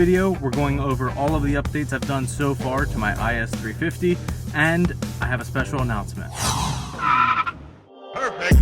video, we're going over all of the updates I've done so far to my IS350, and I have a special announcement. Perfect.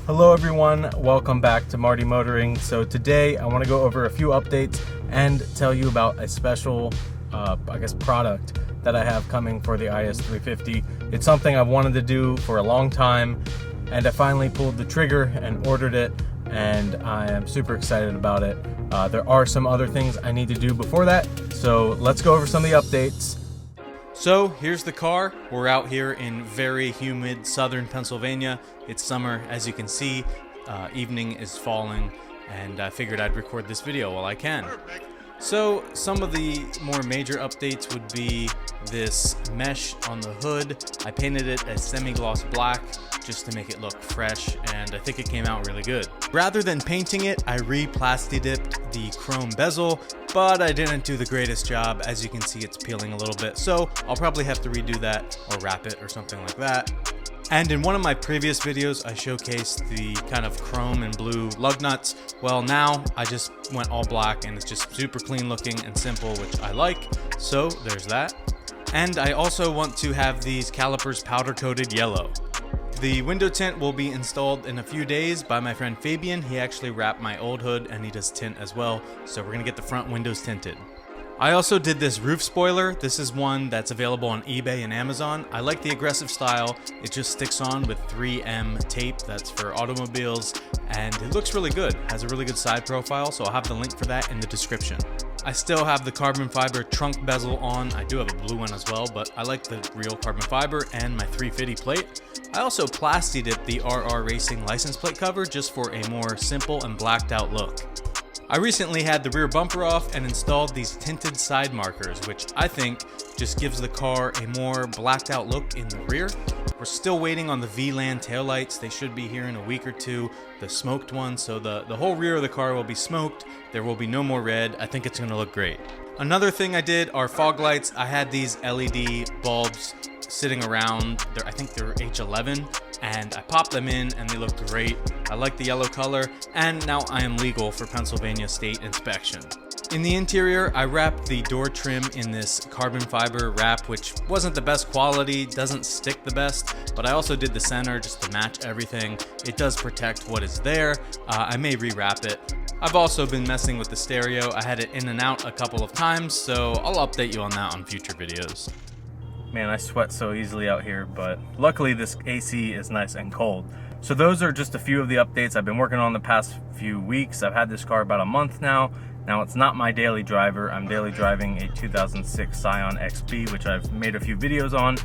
Hello everyone, welcome back to Marty Motoring. So today I want to go over a few updates and tell you about a special, product that I have coming for the IS350. It's something I've wanted to do for a long time, and I finally pulled the trigger and ordered it, and I am super excited about it. There are some other things I need to do before that, so let's go over some of the updates. So here's the car. We're out here in very humid southern Pennsylvania. It's summer, as you can see. Evening is falling, and I figured I'd record this video while I can. So some of the more major updates would be this mesh on the hood. I painted it as semi-gloss black just to make it look fresh, and I think it came out really good. Rather than painting it, I re-plasti dipped the chrome bezel, but I didn't do the greatest job. As you can see, it's peeling a little bit, so I'll probably have to redo that or wrap it or something like that. And in one of my previous videos, I showcased the kind of chrome and blue lug nuts. Well, now I just went all black, and it's just super clean looking and simple, which I like. So there's that. And I also want to have these calipers powder coated yellow. The window tint will be installed in a few days by my friend Fabian. He actually wrapped my old hood, and he does tint as well. So we're gonna get the front windows tinted. I also did this roof spoiler. This is one that's available on eBay and Amazon. I like the aggressive style. It just sticks on with 3M tape. That's for automobiles, and it looks really good. Has a really good side profile, so I'll have the link for that in the description. I still have the carbon fiber trunk bezel on. I do have a blue one as well, but I like the real carbon fiber and my 350 plate. I also plasti dipped the RR Racing license plate cover just for a more simple and blacked out look. I recently had the rear bumper off and installed these tinted side markers, which I think just gives the car a more blacked out look in the rear. We're still waiting on the VLAN taillights. They should be here in a week or two, the smoked ones, so the whole rear of the car will be smoked. There will be no more red. I think it's gonna look great. Another thing I did are fog lights. I had these LED bulbs sitting around. I think they're H11, and I popped them in and they looked great. I like the yellow color, and now I am legal for Pennsylvania state inspection. In the interior, I wrapped the door trim in this carbon fiber wrap, which wasn't the best quality, doesn't stick the best, but I also did the center just to match everything. It does protect what is there. I may rewrap it. I've also been messing with the stereo. I had it in and out a couple of times, so I'll update you on that on future videos. Man, I sweat so easily out here, but luckily this AC is nice and cold. So those are just a few of the updates I've been working on the past few weeks. I've had this car about a month now. Now it's not my daily driver. I'm daily driving a 2006 Scion XB, which I've made a few videos on.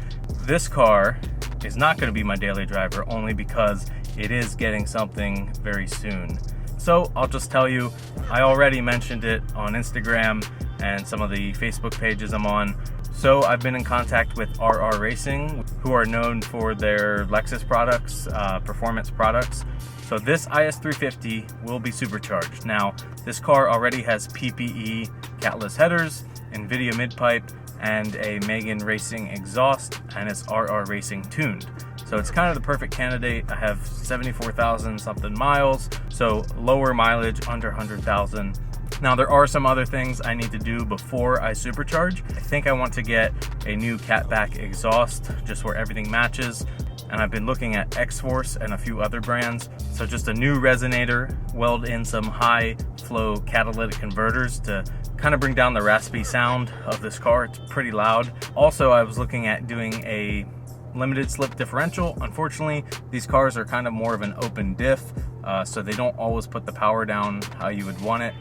This car is not going to be my daily driver only because it is getting something very soon. So I'll just tell you, I already mentioned it on Instagram and some of the Facebook pages I'm on. So I've been in contact with RR Racing, who are known for their Lexus products, performance products. So this IS350 will be supercharged. Now, this car already has PPE catless headers, NVIDIA mid-pipe, and a Megan Racing exhaust, and it's RR Racing tuned. So it's kind of the perfect candidate. I have 74,000 something miles, so lower mileage, under 100,000. Now there are some other things I need to do before I supercharge. I think I want to get a new catback exhaust, just where everything matches. And I've been looking at X-Force and a few other brands. So just a new resonator, weld in some high flow catalytic converters to kind of bring down the raspy sound of this car. It's pretty loud. Also, I was looking at doing a limited slip differential. Unfortunately, these cars are kind of more of an open diff, so they don't always put the power down how you would want it.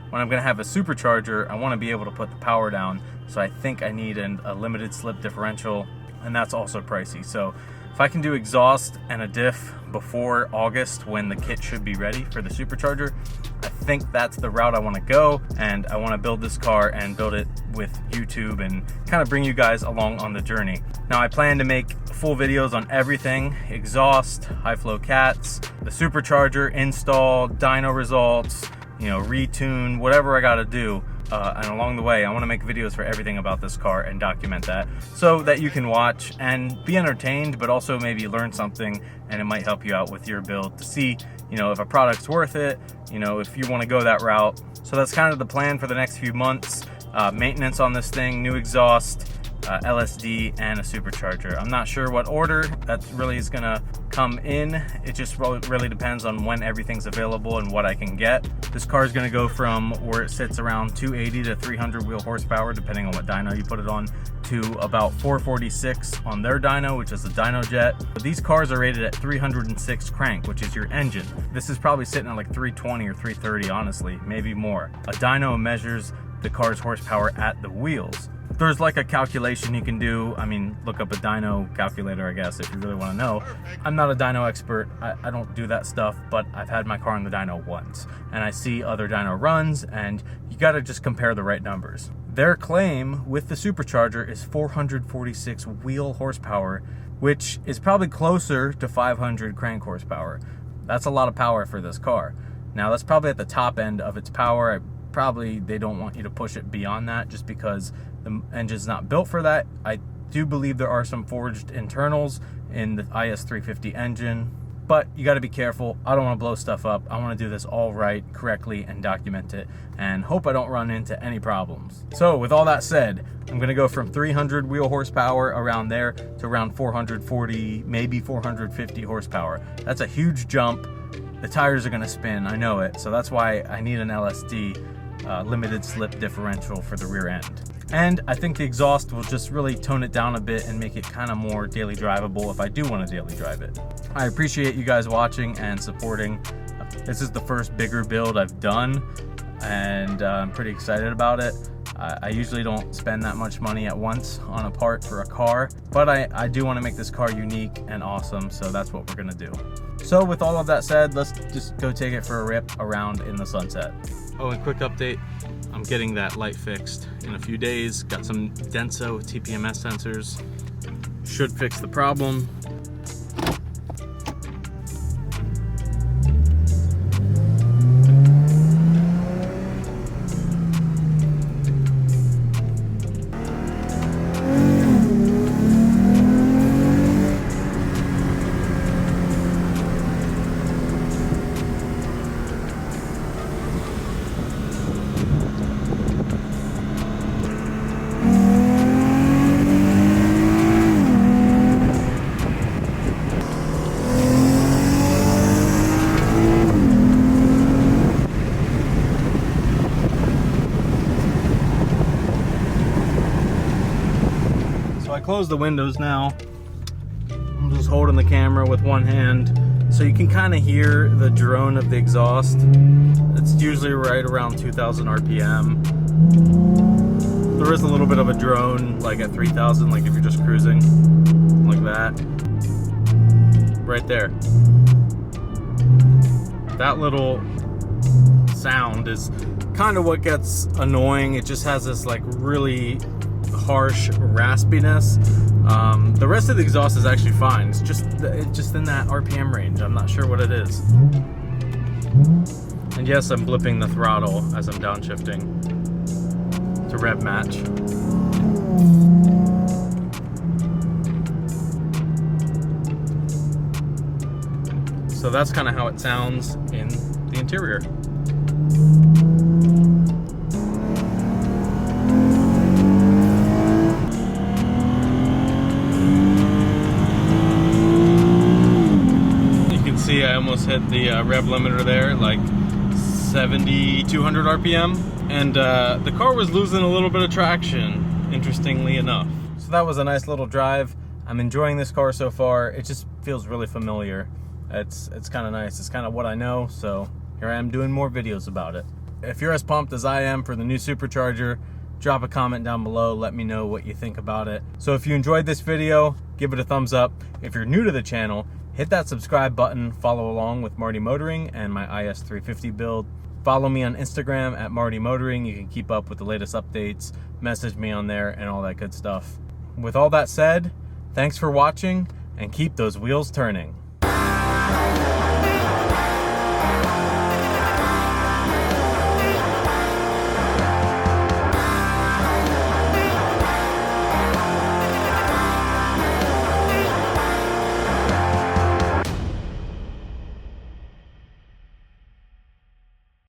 When I'm gonna have a supercharger, I wanna be able to put the power down, so I think I need a limited slip differential, and that's also pricey. So If I can do exhaust and a diff before August when the kit should be ready for the supercharger, I think that's the route I want to go, and I want to build this car and build it with YouTube and kind of bring you guys along on the journey. Now I plan to make full videos on everything: exhaust, high flow cats, the supercharger, install, dyno results, you know, retune, whatever I got to do. And along the way, I want to make videos for everything about this car and document that so that you can watch and be entertained, but also maybe learn something, and it might help you out with your build to see, you know, if a product's worth it, you know, if you want to go that route. So that's kind of the plan for the next few months. Maintenance on this thing, new exhaust, LSD, and a supercharger. I'm not sure what order that really is gonna come in. It just really depends on when everything's available and what I can get. This car is gonna go from where it sits around 280 to 300 wheel horsepower, depending on what dyno you put it on, to about 446 on their dyno, which is the dyno jet. But these cars are rated at 306 crank, which is your engine. This is probably sitting at like 320 or 330, honestly, maybe more. A dyno measures the car's horsepower at the wheels. There's like a calculation you can do. I mean, look up a dyno calculator, I guess, if you really want to know. I'm not a dyno expert. I don't do that stuff, but I've had my car on the dyno once, and I see other dyno runs, and you got to just compare the right numbers. Their claim with the supercharger is 446 wheel horsepower, which is probably closer to 500 crank horsepower. That's a lot of power for this car. Now, that's probably at the top end of its power. Probably they don't want you to push it beyond that just because the engine's not built for that. I do believe there are some forged internals in the IS350 engine, but you got to be careful. I don't want to blow stuff up. I want to do this all right, correctly, and document it, and hope I don't run into any problems. So with all that said, I'm going to go from 300 wheel horsepower around there to around 440, maybe 450 horsepower. That's a huge jump. The tires are going to spin, I know it, so that's why I need an LSD, limited slip differential for the rear end. And I think the exhaust will just really tone it down a bit and make it kind of more daily drivable if I do want to daily drive it. I appreciate you guys watching and supporting. This is the first bigger build I've done, and I'm pretty excited about it. I usually don't spend that much money at once on a part for a car, but I do want to make this car unique and awesome, so that's what we're gonna do. So with all of that said, let's just go take it for a rip around in the sunset. Oh, and quick update, I'm getting that light fixed in a few days. Got some Denso TPMS sensors. Should fix the problem. Close the windows now. I'm just holding the camera with one hand so you can kind of hear the drone of the exhaust. It's usually right around 2000 RPM. There is a little bit of a drone like at 3000, like if you're just cruising like that. Right there. That little sound is kind of what gets annoying. It just has this like really harsh raspiness. The rest of the exhaust is actually fine. It's just in that RPM range. I'm not sure what it is. And yes, I'm blipping the throttle as I'm downshifting to rev match. So that's kind of how it sounds in the interior. See, I almost hit the rev limiter there, like 7,200 RPM, and the car was losing a little bit of traction, interestingly enough. So that was a nice little drive. I'm enjoying this car so far. It just feels really familiar. It's kind of nice. It's kind of what I know, so here I am doing more videos about it. If you're as pumped as I am for the new supercharger, drop a comment down below. Let me know what you think about it. So if you enjoyed this video, give it a thumbs up. If you're new to the channel, hit that subscribe button, follow along with Marty Motoring and my IS350 build. Follow me on Instagram at Marty Motoring. You can keep up with the latest updates, message me on there, and all that good stuff. With all that said, thanks for watching, and keep those wheels turning.